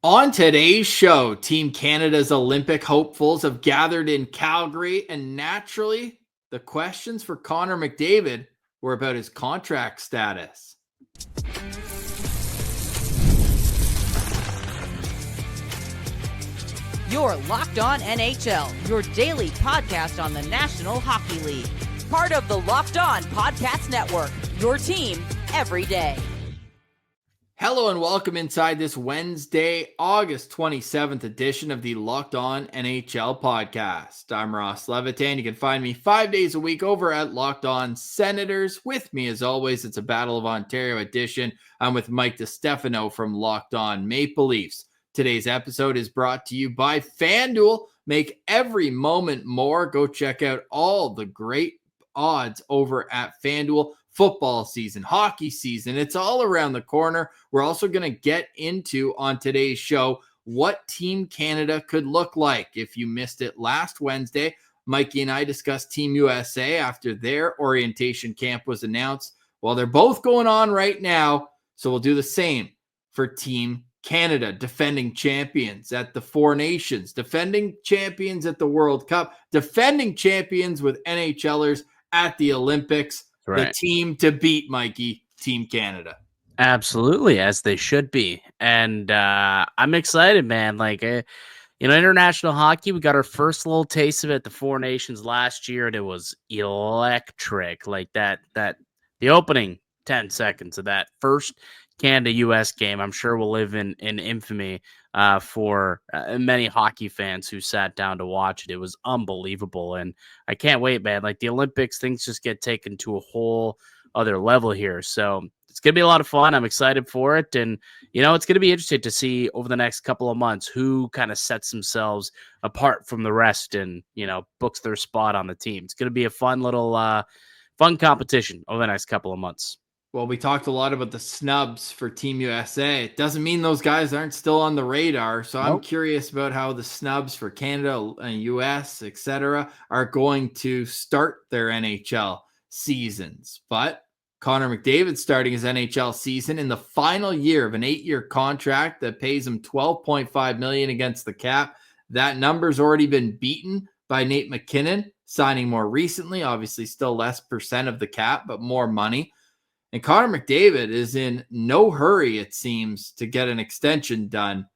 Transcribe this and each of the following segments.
On today's show, Team Canada's Olympic hopefuls have gathered in Calgary, and naturally, the questions for Connor McDavid were about his contract status. You're Locked On NHL, your daily podcast on the National Hockey League. Part of the Locked On Podcast Network, your team every day. Hello and welcome inside this Wednesday, August 27th edition of the Locked On NHL podcast. I'm Ross Levitan. You can find me 5 days a week over at Locked On Senators. With me, as always, it's a Battle of Ontario edition. I'm with Mike DiStefano from Locked On Maple Leafs. Today's episode is brought to you by FanDuel. Make every moment more. Go check out all the great odds over at FanDuel. Football season, hockey season, it's all around the corner. We're also going to get into, on today's show, what Team Canada could look like. If you missed it last Wednesday, Mikey and I discussed Team USA after their orientation camp was announced. Well, they're both going on right now, so we'll do the same for Team Canada, defending champions at the Four Nations, defending champions at the World Cup, defending champions with NHLers at the Olympics. Right. The team to beat, Mikey, Team Canada. Absolutely, as they should be. And I'm excited, man. International hockey, we got our first little taste of it at the Four Nations last year, and it was electric. Like that the opening 10 seconds of that first Canada-US game, I'm sure will live in infamy for many hockey fans who sat down to watch it. It was unbelievable, and I can't wait, man. Like the Olympics, things just get taken to a whole other level here. So it's going to be a lot of fun. I'm excited for it, and, it's going to be interesting to see over the next couple of months who kind of sets themselves apart from the rest and, books their spot on the team. It's going to be a fun little fun competition over the next couple of months. Well, we talked a lot about the snubs for Team USA. It doesn't mean those guys aren't still on the radar. So I'm curious about how the snubs for Canada and US, etc., are going to start their NHL seasons. But Connor McDavid starting his NHL season in the final year of an 8-year contract that pays him $12.5 million against the cap. That number's already been beaten by Nate McKinnon, signing more recently. Obviously, still less percent of the cap, but more money. And Connor McDavid is in no hurry, it seems, to get an extension done.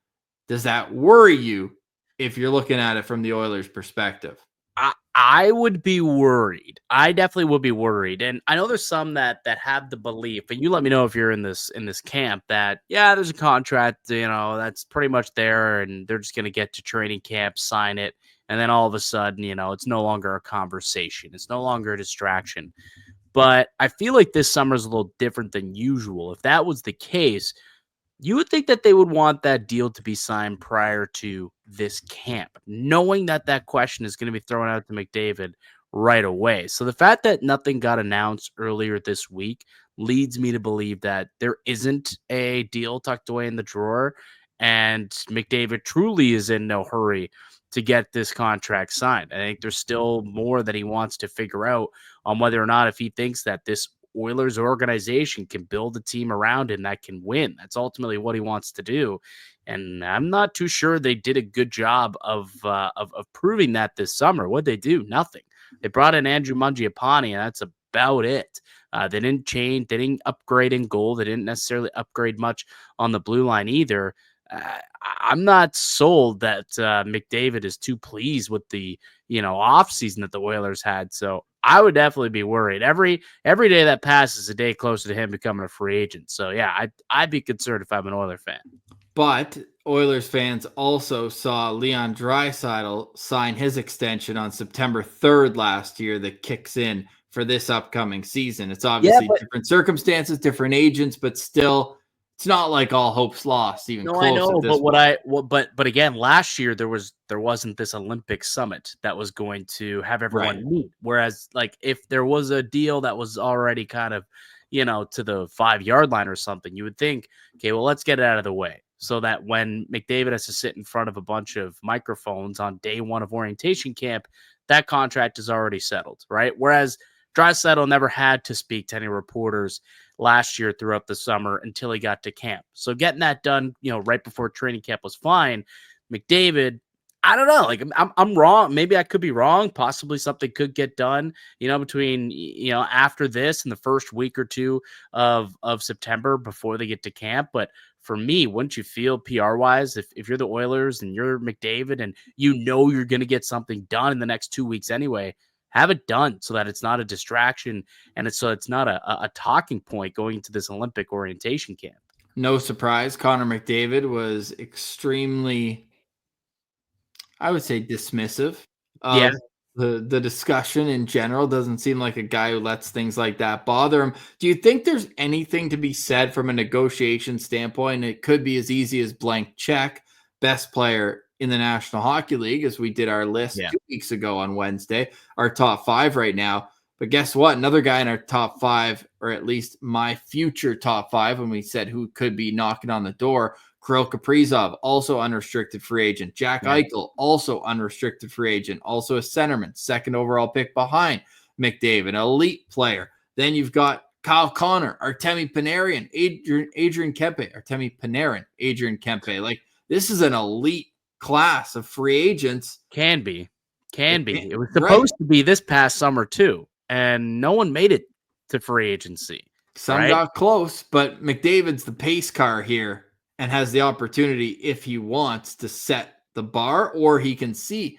Does that worry you if you're looking at it from the Oilers' perspective? I would be worried. I definitely would be worried. And I know there's some that have the belief, and you let me know if you're in this camp, that, yeah, there's a contract, that's pretty much there, and they're just going to get to training camp, sign it, and then all of a sudden, it's no longer a conversation. It's no longer a distraction. But I feel like this summer is a little different than usual. If that was the case, you would think that they would want that deal to be signed prior to this camp, knowing that question is going to be thrown out to McDavid right away. So the fact that nothing got announced earlier this week leads me to believe that there isn't a deal tucked away in the drawer, and McDavid truly is in no hurry to get this contract signed. I think there's still more that he wants to figure out on whether or not, if he thinks that this Oilers organization can build a team around him that can win. That's ultimately what he wants to do. And I'm not too sure they did a good job of proving that this summer. What'd they do? Nothing. They brought in Andrew Mangiapane, and that's about it. They didn't change. They didn't upgrade in goal. They didn't necessarily upgrade much on the blue line either. I'm not sold that McDavid is too pleased with the off season that the Oilers had. So I would definitely be worried. Every day that passes, a day closer to him becoming a free agent. So yeah, I'd be concerned if I'm an Oilers fan. But Oilers fans also saw Leon Draisaitl sign his extension on September 3rd last year that kicks in for this upcoming season. It's obviously different circumstances, different agents, but still, it's not like all hope's lost. Even close. I know, but again, last year there wasn't this Olympic summit that was going to have everyone meet. Whereas, like, if there was a deal that was already kind of, to the 5-yard line or something, you would think, okay, well, let's get it out of the way, so that when McDavid has to sit in front of a bunch of microphones on day one of orientation camp, that contract is already settled, right? Whereas Draisaitl never had to speak to any reporters last year throughout the summer until he got to camp. So getting that done, right before training camp was fine. McDavid, I don't know. Like I'm wrong. Maybe I could be wrong. Possibly something could get done, between after this and the first week or two of September before they get to camp. But for me, wouldn't you feel PR wise, if you're the Oilers and you're McDavid and you're going to get something done in the next 2 weeks anyway, have it done so that it's not a distraction and it's not a talking point going into this Olympic orientation camp. No surprise, Connor McDavid was extremely, I would say, dismissive Yeah. of the discussion in general. Doesn't seem like a guy who lets things like that bother him. Do you think there's anything to be said from a negotiation standpoint? It could be as easy as blank check, best player in the National Hockey League, as we did our list 2 weeks ago on Wednesday, our top 5 right now. But guess what? Another guy in our top 5, or at least my future top 5, when we said who could be knocking on the door, Kirill Kaprizov, also unrestricted free agent. Jack Eichel, also unrestricted free agent. Also a centerman, second overall pick behind McDavid, an elite player. Then you've got Kyle Connor, Artemi Panarin, Adrian Kempe, Artemi Panarin, Adrian Kempe. Like, this is an elite class of free agents. Can be. It was supposed to be this past summer too, and no one made it to free agency. Some got close, but McDavid's the pace car here and has the opportunity, if he wants, to set the bar, or he can see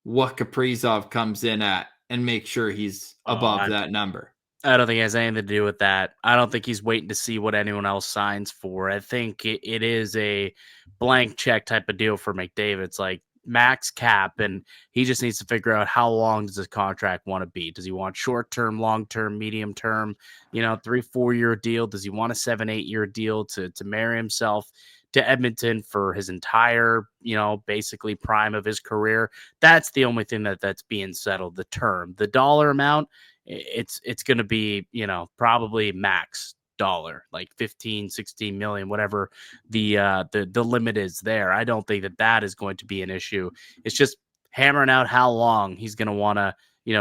what Kaprizov comes in at and make sure he's above that number. I don't think it has anything to do with that. I don't think he's waiting to see what anyone else signs for. I think it is a blank check type of deal for McDavid. It's like max cap, and he just needs to figure out how long does his contract want to be. Does he want short-term, long-term, medium-term, 3-4 year deal? Does he want a 7-8 year deal to marry himself to Edmonton for his entire, basically prime of his career? That's the only thing that's being settled. The term, the dollar amount, it's going to be, probably max dollar, like 15, 16 million, whatever the limit is there. I don't think that is going to be an issue. It's just hammering out how long he's going to want to,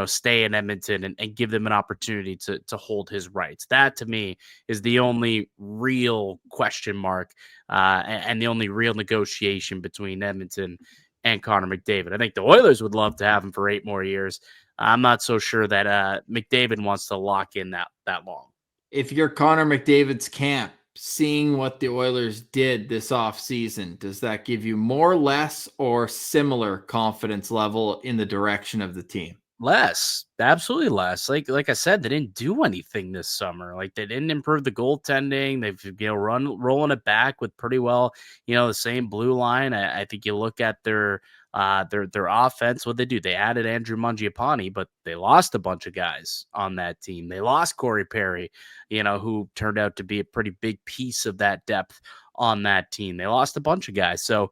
stay in Edmonton and give them an opportunity to hold his rights. That to me is the only real question mark and the only real negotiation between Edmonton and Connor McDavid. I think the Oilers would love to have him for 8 more years. I'm not so sure that McDavid wants to lock in that long. If you're Connor McDavid's camp, seeing what the Oilers did this offseason, does that give you more, less, or similar confidence level in the direction of the team? Less, absolutely less. Like I said, they didn't do anything this summer. Like, they didn't improve the goaltending. They've rolling it back with pretty well, the same blue line. I think you look at their offense. What they do? They added Andrew Mangiapane, but they lost a bunch of guys on that team. They lost Corey Perry, who turned out to be a pretty big piece of that depth on that team. They lost a bunch of guys. So,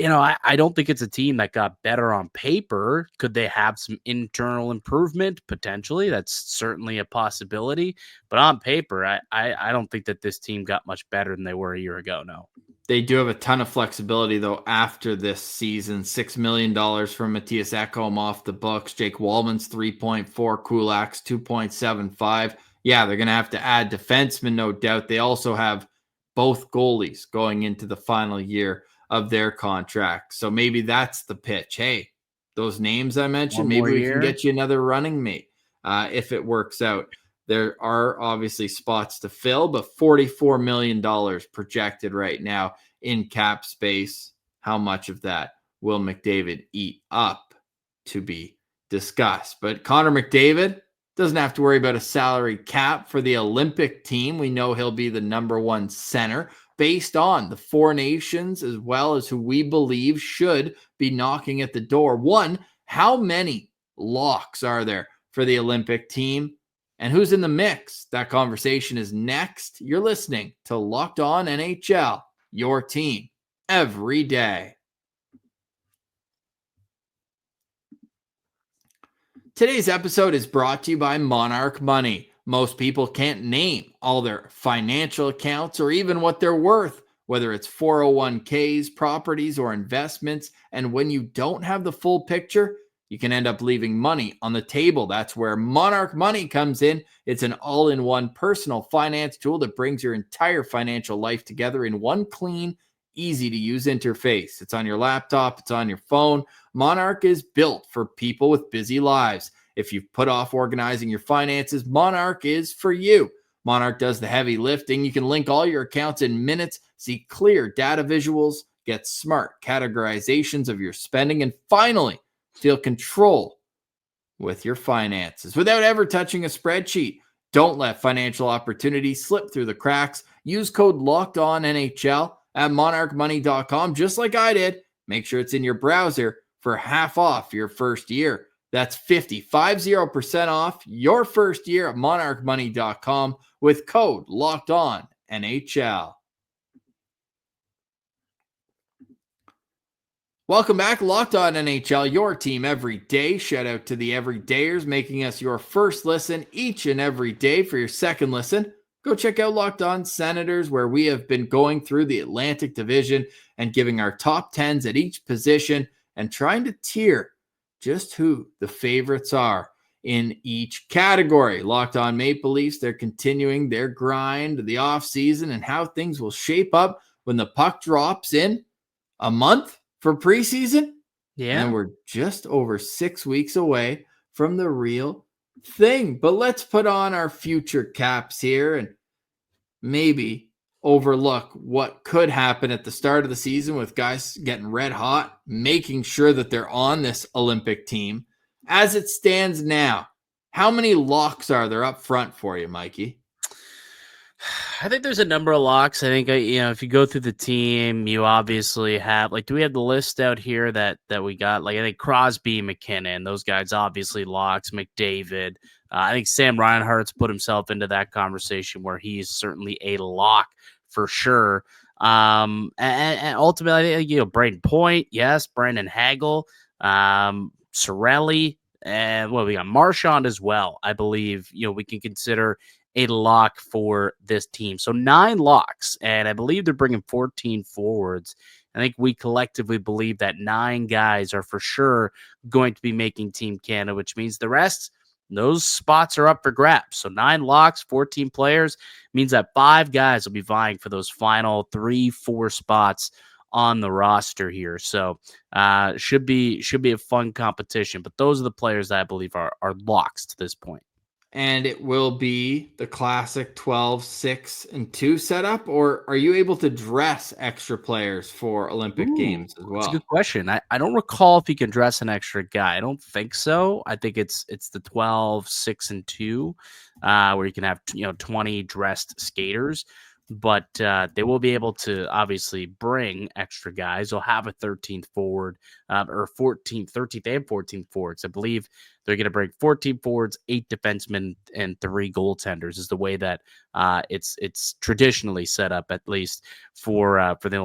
I don't think it's a team that got better on paper. Could they have some internal improvement? Potentially. That's certainly a possibility. But on paper, I don't think that this team got much better than they were a year ago. No. They do have a ton of flexibility, though, after this season. $6 million from Matthias Ekholm off the books. Jake Wallman's 3.4, Kulak's 2.75. Yeah, they're going to have to add defensemen, no doubt. They also have both goalies going into the final year of their contract. So maybe that's the pitch. Hey, those names I mentioned, maybe we can get you another running mate if it works out. There are obviously spots to fill, but $44 million projected right now in cap space. How much of that will McDavid eat up, to be discussed? But Connor McDavid doesn't have to worry about a salary cap for the Olympic team. We know he'll be the number 1 center based on the 4 nations, as well as who we believe should be knocking at the door. One, how many locks are there for the Olympic team? And who's in the mix? That conversation is next. You're listening to Locked On NHL, your team every day. Today's episode is brought to you by Monarch Money. Most people can't name all their financial accounts or even what they're worth, whether it's 401ks, properties, or investments. And when you don't have the full picture, you can end up leaving money on the table. That's where Monarch Money comes in. It's an all-in-one personal finance tool that brings your entire financial life together in one clean, easy-to-use interface. It's on your laptop. It's on your phone. Monarch is built for people with busy lives. If you've put off organizing your finances, Monarch is for you. Monarch does the heavy lifting. You can link all your accounts in minutes, see clear data visuals, get smart categorizations of your spending, and finally, feel control with your finances without ever touching a spreadsheet. Don't let financial opportunities slip through the cracks. Use code LOCKEDONNHL at monarchmoney.com, just like I did. Make sure it's in your browser for half off your first year. That's 50% off your first year at monarchmoney.com with code LOCKEDONNHL. Welcome back, Locked On NHL, your team every day. Shout out to the everydayers making us your first listen each and every day. For your second listen, go check out Locked On Senators, where we have been going through the Atlantic Division and giving our top 10s at each position and trying to tier just who the favorites are in each category. Locked On Maple Leafs, they're continuing their grind, the offseason, and how things will shape up when the puck drops in a month for preseason. Yeah. And we're just over 6 weeks away from the real thing. But let's put on our future caps here and maybe overlook what could happen at the start of the season with guys getting red hot, making sure that they're on this Olympic team. As it stands now, how many locks are there up front for you, Mikey? I think there's a number of locks. I think, if you go through the team, you obviously have, do we have the list out here that we got? I think Crosby, McKinnon, those guys obviously locks, McDavid. I think Sam Reinhart's put himself into that conversation where he's certainly a lock for sure. And ultimately, I think, Braden Point, yes, Brandon Hagel, Cirelli, and we got Marchand as well. I believe, we can consider a lock for this team. So 9 locks, and I believe they're bringing 14 forwards. I think we collectively believe that 9 guys are for sure going to be making Team Canada, which means the rest, those spots are up for grabs. So 9 locks, 14 players means that 5 guys will be vying for those final 3-4 spots on the roster here. So should be a fun competition. But those are the players that I believe are locks to this point. And it will be the classic 12, 6, and 2 setup, or are you able to dress extra players for Olympic Games as well? That's a good question. I don't recall if you can dress an extra guy. I don't think so. I think it's the 12, 6, and 2, where you can have 20 dressed skaters. But they will be able to obviously bring extra guys. They'll have a 13th forward or 13th. They have 14 forwards. I believe they're going to bring 14 forwards, 8 defensemen, and 3 goaltenders is the way that it's traditionally set up, at least for the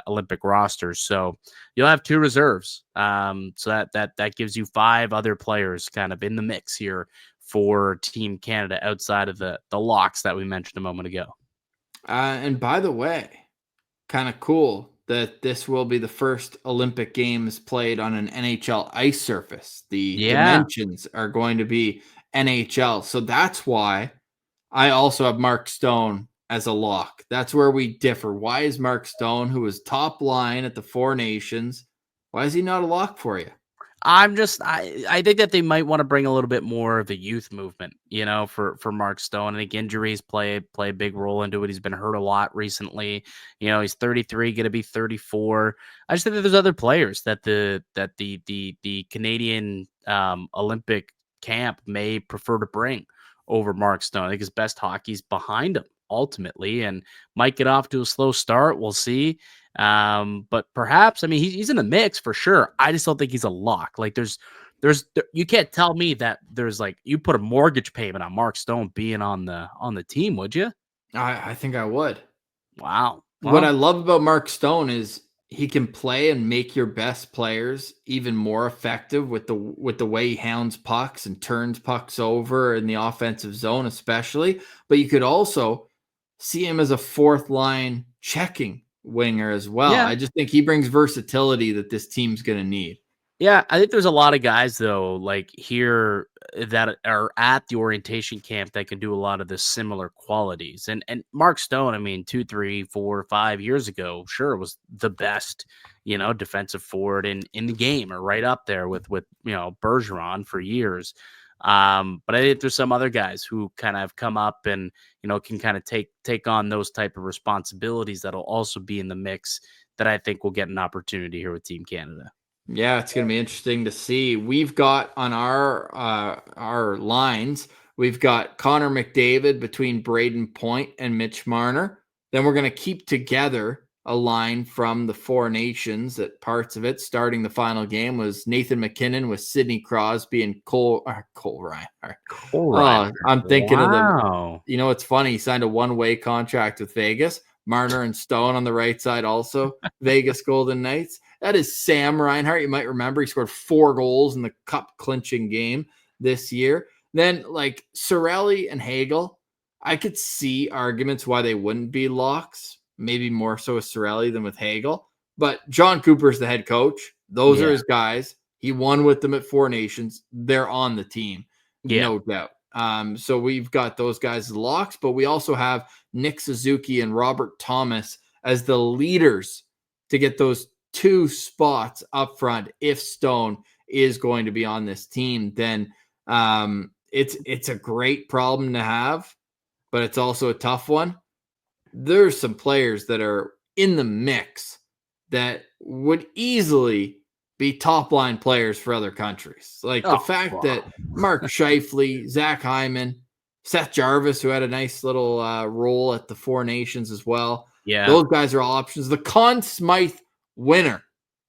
Olympic rosters. So you'll have 2 reserves. So that gives you 5 other players kind of in the mix here for Team Canada outside of the locks that we mentioned a moment ago. And by the way, kind of cool that this will be the first Olympic Games played on an NHL ice surface. The dimensions are going to be NHL. So that's why I also have Mark Stone as a lock. That's where we differ. Why is Mark Stone, who was top line at the Four Nations, why is he not a lock for you? I think that they might want to bring a little bit more of the youth movement, for Mark Stone. I think injuries play a big role into it. He's been hurt a lot recently. He's 33, going to be 34. I just think that there's other players that the Canadian Olympic camp may prefer to bring over Mark Stone. I think his best hockey's behind him ultimately, and might get off to a slow start. We'll see. But perhaps, he's in the mix for sure. I just don't think he's a lock. There's you can't tell me that there's you put a mortgage payment on Mark Stone being on the team, would you? I think I would. Wow. What I love about Mark Stone is he can play and make your best players even more effective with the way he hounds pucks and turns pucks over in the offensive zone, especially. But you could also see him as a 4th line checking winger as well. Yeah. I just think he brings versatility that this team's going to need. Yeah, I think there's a lot of guys though, like here that are at the orientation camp that can do a lot of the similar qualities. And Mark Stone, I mean, 2, 3, 4, 5 years ago, sure was the best, defensive forward in the game, or right up there with Bergeron for years. But I think there's some other guys who kind of have come up and can kind of take on those type of responsibilities that'll also be in the mix that I think will get an opportunity here with Team Canada. Yeah, it's going to be interesting to see. We've got on our lines, we've got Connor McDavid between Braden Point and Mitch Marner. Then we're going to keep together a line from the Four Nations. That parts of it, starting the final game, was Nathan McKinnon with Sidney Crosby and Cole Reinhardt. Cole Reinhardt. I'm thinking of the. Wow. It's funny. He signed a one-way contract with Vegas. Marner and Stone on the right side, also Vegas Golden Knights. That is Sam Reinhart. You might remember he scored 4 goals in the cup clinching game this year. Then like Cirelli and Hagel, I could see arguments why they wouldn't be locks. Maybe more so with Cirelli than with Hagel. But John Cooper's the head coach. Those are his guys. He won with them at Four Nations. They're on the team, no doubt. So we've got those guys as locks, but we also have Nick Suzuki and Robert Thomas as the leaders to get those 2 spots up front. If Stone is going to be on this team, then it's a great problem to have, but it's also a tough one. There's some players that are in the mix that would easily be top line players for other countries. Like the fact that Mark Scheifele, Zach Hyman, Seth Jarvis, who had a nice little role at the Four Nations as well. Yeah. Those guys are all options. The Conn Smythe winner,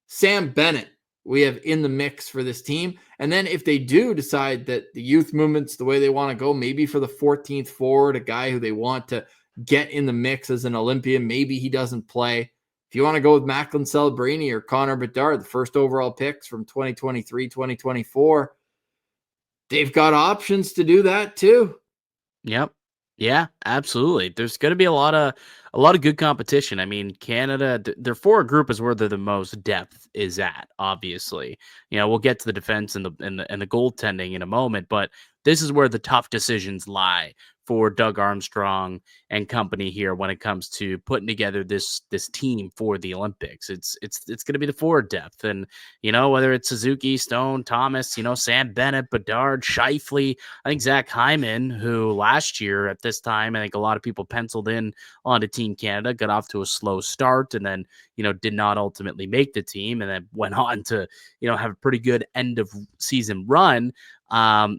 Sam Bennett, we have in the mix for this team. And then if they do decide that the youth movement's the way they want to go, maybe for the 14th forward, a guy who they want to get in the mix as an Olympian, maybe he doesn't play. If you want to go with Macklin Celebrini or Connor Bedard, the first overall picks from 2023, 2024, they've got options to do that too. Yep. Yeah, absolutely. There's going to be a lot of good competition. I mean, Canada, their forward group is where the most depth is at. Obviously, we'll get to the defense and the goaltending in a moment, but this is where the tough decisions lie for Doug Armstrong and company here when it comes to putting together this team for the Olympics. It's going to be the forward depth, and whether it's Suzuki, Stone, Thomas, Sam Bennett, Bedard, Scheifele. I think Zach Hyman, who last year at this time, I think a lot of people penciled in onto Team Canada, got off to a slow start, and then did not ultimately make the team, and then went on to have a pretty good end of season run.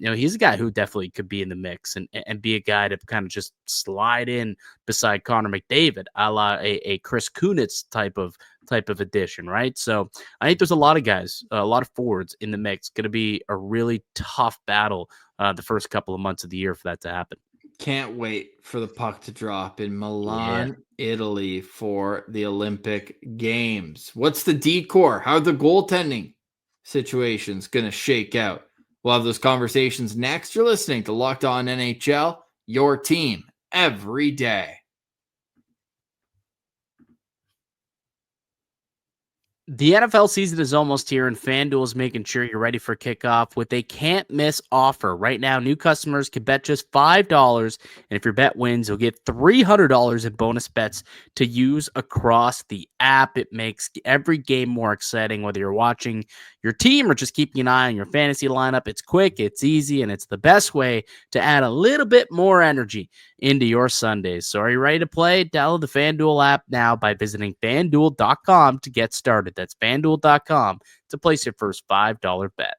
He's a guy who definitely could be in the mix and be a guy to kind of just slide in beside Connor McDavid, a la a Chris Kunitz type of addition, right? So I think there's a lot of guys, a lot of forwards in the mix. Going to be a really tough battle the first couple of months of the year for that to happen. Can't wait for the puck to drop in Milan, Italy for the Olympic Games. What's the decor? How are the goaltending situations going to shake out? We'll have those conversations next. You're listening to Locked On NHL, your team every day. The NFL season is almost here, and FanDuel is making sure you're ready for kickoff with a can't-miss offer. Right now, new customers can bet just $5, and if your bet wins, you'll get $300 in bonus bets to use across the app. It makes every game more exciting, whether you're watching your team or just keeping an eye on your fantasy lineup. It's quick, it's easy, and it's the best way to add a little bit more energy into your Sundays. So are you ready to play? Download the FanDuel app now by visiting FanDuel.com to get started. That's FanDuel.com to place your first $5 bet.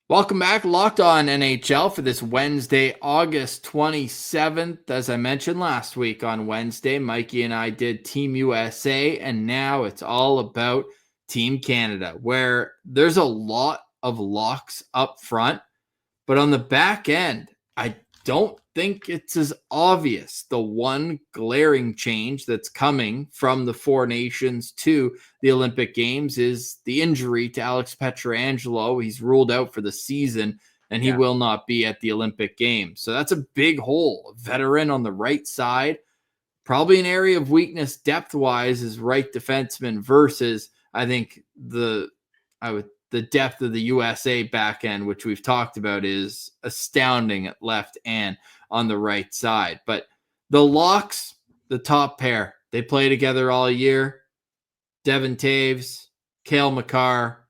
Welcome back, Locked On NHL, for this Wednesday, August 27th. As I mentioned last week on Wednesday, Mikey and I did Team USA, and now it's all about Team Canada, where there's a lot of locks up front, but on the back end, I don't think it's as obvious. The one glaring change that's coming from the Four Nations to the Olympic Games is the injury to Alex Pietrangelo. He's ruled out for the season, and he will not be at the Olympic Games. So that's a big hole. A veteran on the right side, probably an area of weakness depth-wise is right defenseman versus, I think, the depth of the USA back end, which we've talked about, is astounding at left and on the right side. But the locks, the top pair, they play together all year. Devin Taves, Cale Makar,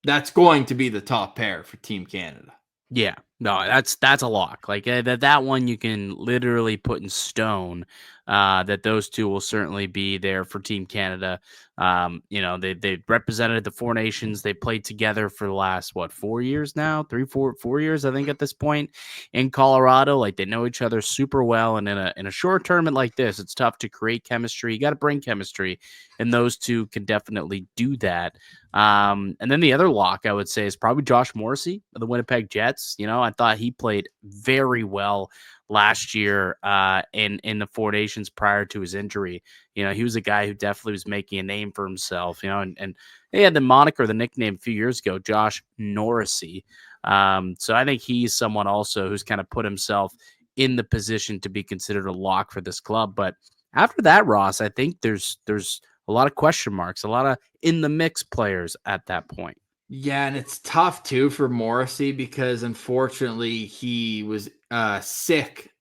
that's going to be the top pair for Team Canada. Yeah, no, that's a lock. Like that one you can literally put in stone. That those two will certainly be there for Team Canada. They represented the Four Nations. They played together for the last 4 years now, 4 years, I think, at this point in Colorado. Like they know each other super well, and in a short tournament like this, it's tough to create chemistry. You got to bring chemistry, and those two can definitely do that. And then the other lock I would say is probably Josh Morrissey of the Winnipeg Jets. I thought he played very well last year in the Four Nations prior to his injury. He was a guy who definitely was making a name for himself, and he had the nickname a few years ago, Josh Norrisy. So I think he's someone also who's kind of put himself in the position to be considered a lock for this club. But after that, Ross, I think there's a lot of question marks, a lot of in the mix players at that point. Yeah, and it's tough too for Morrissey because unfortunately he was sick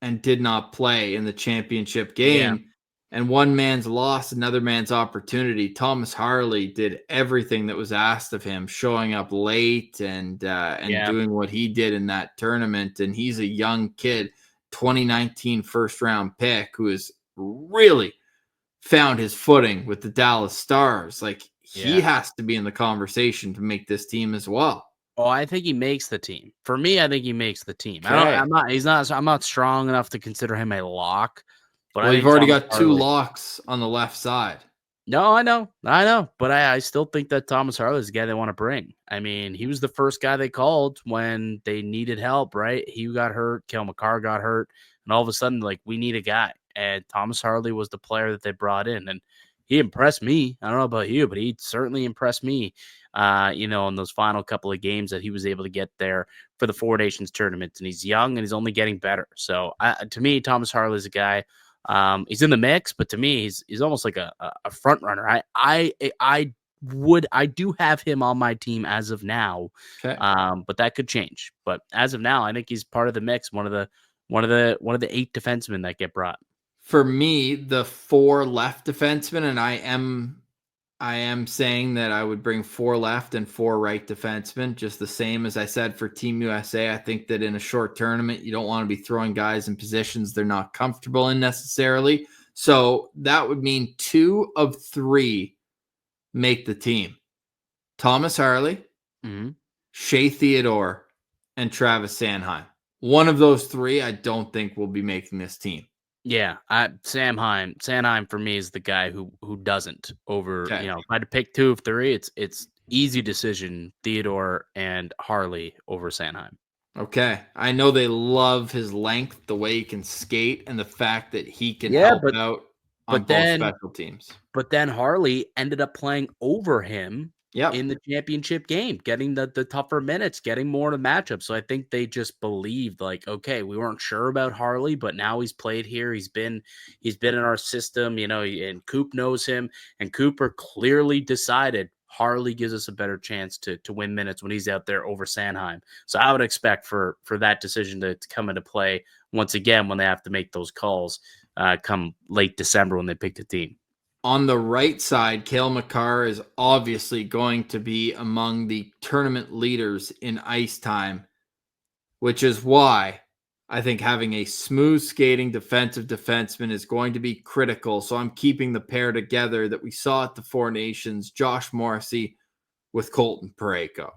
and did not play in the championship game. Yeah. And one man's loss, another man's opportunity. Thomas Harley did everything that was asked of him, showing up late and doing what he did in that tournament. And he's a young kid, 2019 first round pick, who has really found his footing with the Dallas Stars. Like he has to be in the conversation to make this team as well. Oh, I think he makes the team. For me, I think he makes the team. Okay. I'm not strong enough to consider him a lock. But you've already got two locks on the left side. No, I know. But I still think that Thomas Harley is the guy they want to bring. I mean, he was the first guy they called when they needed help, right? He got hurt. Cale Makar got hurt. And all of a sudden, like, we need a guy. And Thomas Harley was the player that they brought in. And he impressed me. I don't know about you, but he certainly impressed me, in those final couple of games that he was able to get there for the Four Nations tournament. And he's young and he's only getting better. So to me, Thomas Harley is a guy. He's in the mix, but to me, he's almost like a front runner. I do have him on my team as of now. Okay. But that could change. But as of now, I think he's part of the mix. One of the 8 defensemen that get brought. For me, the 4 left defensemen, and I am saying that I would bring 4 left and 4 right defensemen, just the same as I said for Team USA. I think that in a short tournament, you don't want to be throwing guys in positions they're not comfortable in necessarily. So that would mean 2 of 3 make the team. Thomas Harley, Shea Theodore, and Travis Sanheim. One of those 3 I don't think will be making this team. Yeah, Sanheim for me is the guy who doesn't over. Okay. If I had to pick 2 of 3, it's easy decision, Theodore and Harley over Sanheim. Okay, I know they love his length, the way he can skate, and the fact that he can help out on both special teams. But then Harley ended up playing over him. In the championship game, getting the tougher minutes, getting more of the matchup. So I think they just believed, like, okay, we weren't sure about Harley, but now he's played here. He's been in our system, and Coop knows him, and Cooper clearly decided Harley gives us a better chance to win minutes when he's out there over Sanheim. So I would expect for that decision to come into play once again when they have to make those calls come late December when they pick the team. On the right side, Cale Makar is obviously going to be among the tournament leaders in ice time, which is why I think having a smooth skating defensive defenseman is going to be critical. So I'm keeping the pair together that we saw at the Four Nations, Josh Morrissey with Colton Parayko.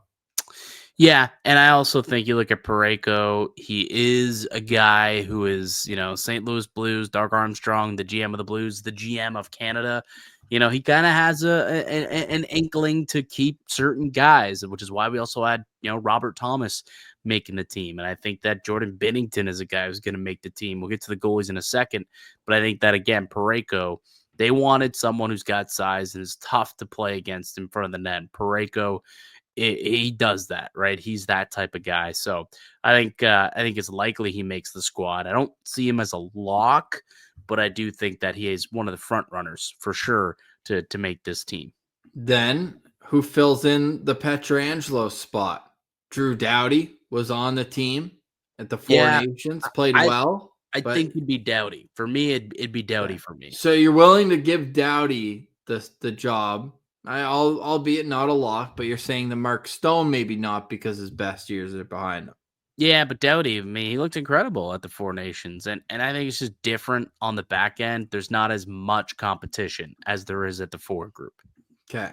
Yeah, and I also think you look at Parayko, he is a guy who is, St. Louis Blues, Doug Armstrong, the GM of the Blues, the GM of Canada. He kind of has an inkling to keep certain guys, which is why we also had, Robert Thomas making the team. And I think that Jordan Binnington is a guy who's going to make the team. We'll get to the goalies in a second. But I think that, again, Parayko, they wanted someone who's got size and is tough to play against in front of the net. Parayko, he does that, right? He's that type of guy. So I think it's likely he makes the squad. I don't see him as a lock, but I do think that he is one of the front runners for sure to make this team. Then who fills in the Pietrangelo spot? Drew Doughty was on the team at the Four Nations, played well. I think it'd be Doughty. For me, it'd be Doughty for me. So you're willing to give Doughty the job, albeit not a lock, but you're saying the Mark Stone maybe not because his best years are behind him. Yeah, but Doughty, I mean, he looked incredible at the Four Nations, and I think it's just different on the back end. There's not as much competition as there is at the Four group. Okay.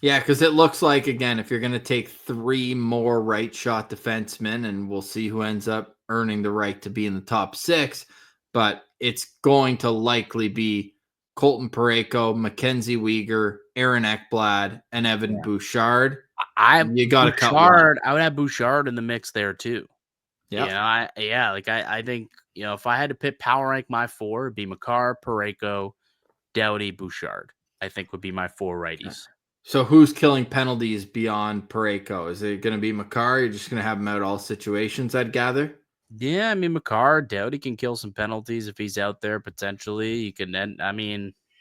Yeah, because it looks like, again, if you're going to take 3 more right shot defensemen, and we'll see who ends up earning the right to be in the top 6, but it's going to likely be Colton Parayko, Mackenzie Weegar, Aaron Ekblad, and Evan Bouchard. You got to cut one. I would have Bouchard in the mix there too. Yeah. I think, if I had to pick power rank my 4, it'd be Makar, Parayko, Doughty, Bouchard, I think would be my 4 righties. So who's killing penalties beyond Parayko? Is it going to be Makar? You're just going to have him out all situations, I'd gather? Yeah, I mean, Makar, Doughty can kill some penalties if he's out there potentially. You can then,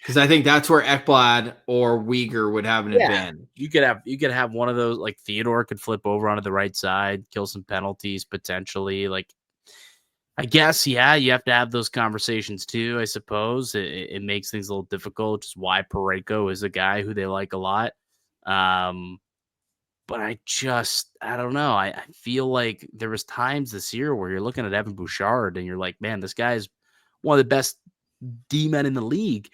because I think that's where Ekblad or Weegar would have an advantage. You could have one of those, like Theodore could flip over onto the right side, kill some penalties potentially. Like, I guess, you have to have those conversations too, I suppose. It makes things a little difficult, just why Parayko is a guy who they like a lot. But I don't know. I feel like there was times this year where you're looking at Evan Bouchard and you're like, man, this guy's one of the best D-men in the league.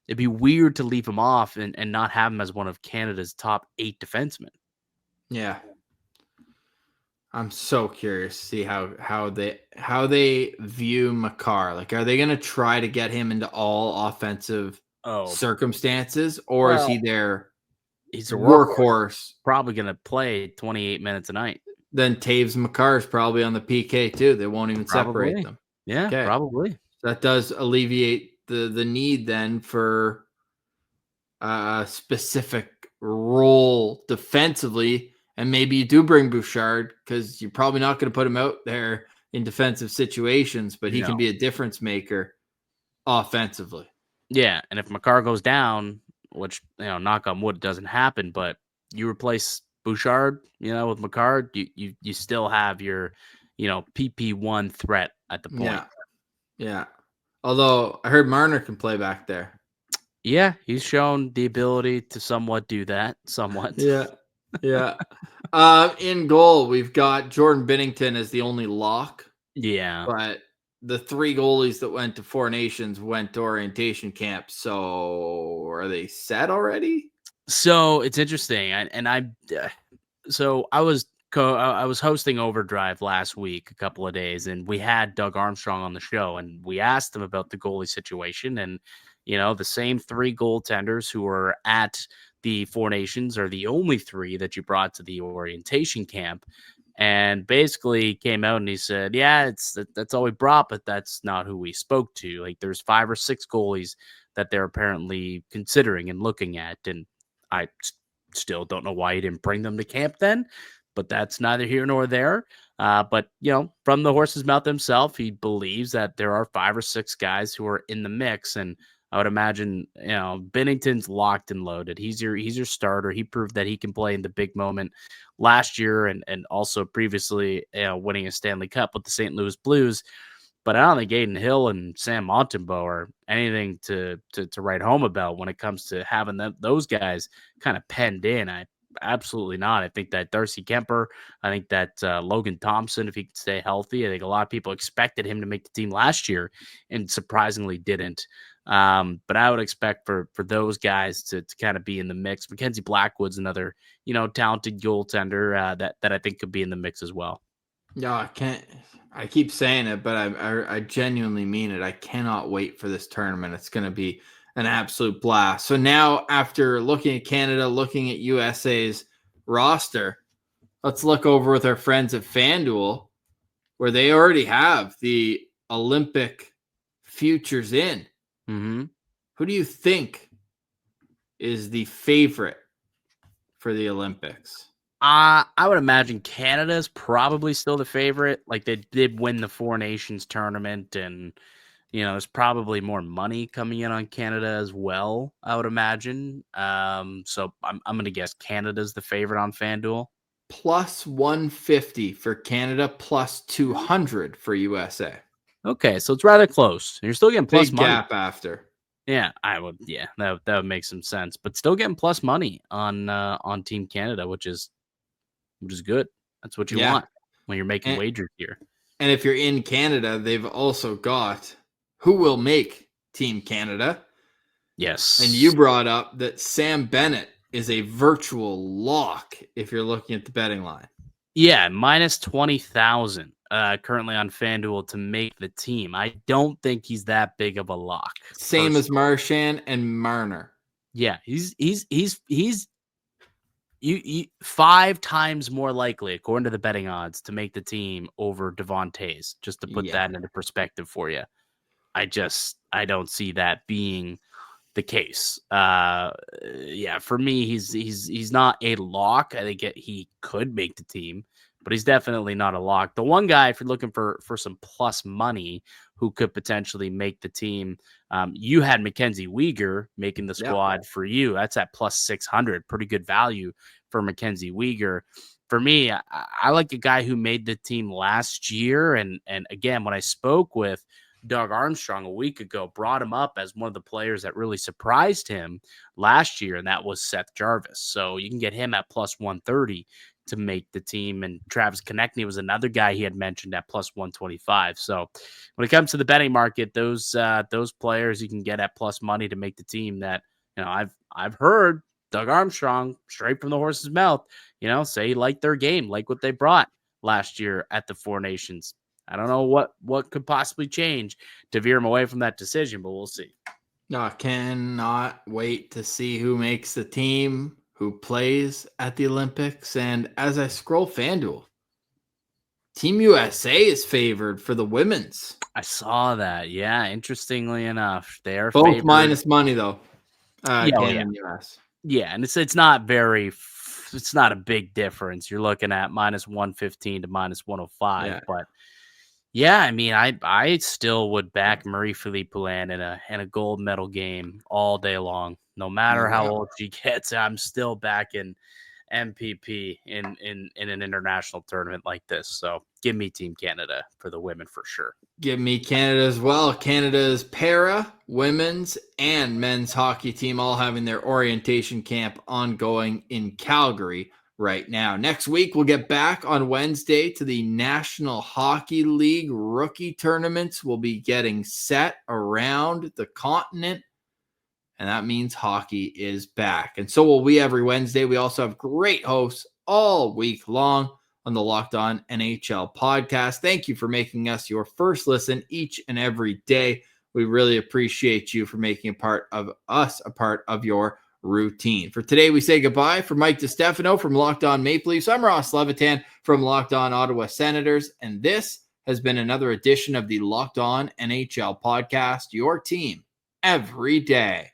It'd be weird to leave him off and not have him as one of Canada's top 8 defensemen. Yeah. I'm so curious to see how they view Makar. Like, are they going to try to get him into all offensive circumstances, or is he there? He's a workhorse. Probably going to play 28 minutes a night. Then Taves Makar is probably on the PK too. They won't even separate them. Yeah, probably. That does alleviate the need then for a specific role defensively. And maybe you do bring Bouchard because you're probably not going to put him out there in defensive situations, but he can be a difference maker offensively. Yeah, and if Makar goes down, which, knock on wood, doesn't happen, but you replace Bouchard, with Makar, you still have your, PP1 threat at the point. Yeah. Although I heard Marner can play back there. Yeah, he's shown the ability to somewhat do that. Somewhat. Yeah. In goal, we've got Jordan Binnington as the only lock. Yeah. But the 3 goalies that went to Four Nations went to orientation camp. So are they set already? So it's interesting. I was hosting Overdrive last week, a couple of days, and we had Doug Armstrong on the show, and we asked him about the goalie situation. And, the same 3 goaltenders who were at the Four Nations are the only 3 that you brought to the orientation camp. And basically came out and he said, yeah, that's all we brought, but that's not who we spoke to. Like, there's 5 or 6 goalies that they're apparently considering and looking at. And I still don't know why he didn't bring them to camp then, but that's neither here nor there. But, from the horse's mouth himself, he believes that there are 5 or 6 guys who are in the mix. And I would imagine, Binnington's locked and loaded. He's your starter. He proved that he can play in the big moment last year and also previously, winning a Stanley Cup with the St. Louis Blues. But I don't think Aiden Hill and Sam Montembeault are anything to write home about when it comes to having those guys kind of penned in. Absolutely not. I think that Darcy Kemper, I think that Logan Thompson, if he could stay healthy, I think a lot of people expected him to make the team last year and surprisingly didn't. But I would expect for those guys to kind of be in the mix. Mackenzie Blackwood's another, talented goaltender that I think could be in the mix as well. Yeah, I keep saying it, but I genuinely mean it. I cannot wait for this tournament. It's going to be an absolute blast. So now, after looking at Canada, looking at USA's roster, let's look over with our friends at FanDuel, where they already have the Olympic futures in. Mm-hmm. Who do you think is the favorite for the Olympics? I would imagine Canada is probably still the favorite. Like, they did win the Four Nations tournament, and there's probably more money coming in on Canada as well, I would imagine. So I'm going to guess Canada's the favorite on FanDuel. Plus 150 for Canada, plus 200 for USA. Okay, so it's rather close. You're still getting plus Big money. gap after. Yeah, I would. Yeah, that would make some sense. But still getting plus money on Team Canada, which is good. That's what you want when you're making wagers here. And if you're in Canada, they've also got who will make Team Canada. Yes. And you brought up that Sam Bennett is a virtual lock if you're looking at the betting line. Yeah, minus 20,000 currently on FanDuel to make the team. I don't think he's that big of a lock. Same as Marchand and Marner. Yeah, he's 5 times more likely, according to the betting odds, to make the team over Devon Toews, just to put that into perspective for you. I don't see that being the case. For me, he's not a lock. I think he could make the team, but he's definitely not a lock. The one guy, if you're looking for some plus money who could potentially make the team, you had Mackenzie Weegar making the squad for you. That's at plus 600. Pretty good value for Mackenzie Weegar. For me, I like a guy who made the team last year. And again, when I spoke with Doug Armstrong a week ago, brought him up as one of the players that really surprised him last year, and that was Seth Jarvis. So you can get him at plus 130 to make the team. And Travis Konechny was another guy he had mentioned at plus 125. So when it comes to the betting market, those players you can get at plus money to make the team that, I've heard Doug Armstrong straight from the horse's mouth, say he liked their game, like what they brought last year at the Four Nations. I don't know what could possibly change to veer him away from that decision, but we'll see. No, cannot wait to see who makes the team, who plays at the Olympics. And as I scroll FanDuel, Team USA is favored for the women's. I saw that. Yeah, interestingly enough, they're both favored. minus money though. Canada and US. Yeah, and it's not it's not a big difference. You're looking at minus 115 to minus 105, but yeah, I mean, I still would back Marie-Philippe Poulin in a gold medal game all day long. No matter how old she gets, I'm still backing MPP in an international tournament like this. So give me Team Canada for the women for sure. Give me Canada as well. Canada's para, women's, and men's hockey team all having their orientation camp ongoing in Calgary right now. Next week, we'll get back on Wednesday to the National Hockey League rookie tournaments. We'll be getting set around the continent, and that means hockey is back. And so will we every Wednesday. We also have great hosts all week long on the Locked On NHL podcast. Thank you for making us your first listen each and every day. We really appreciate you for making a part of your routine. For today, we say goodbye. For Mike DiStefano from Locked On Maple Leafs, I'm Ross Levitan from Locked On Ottawa Senators, and this has been another edition of the Locked On NHL podcast, your team every day.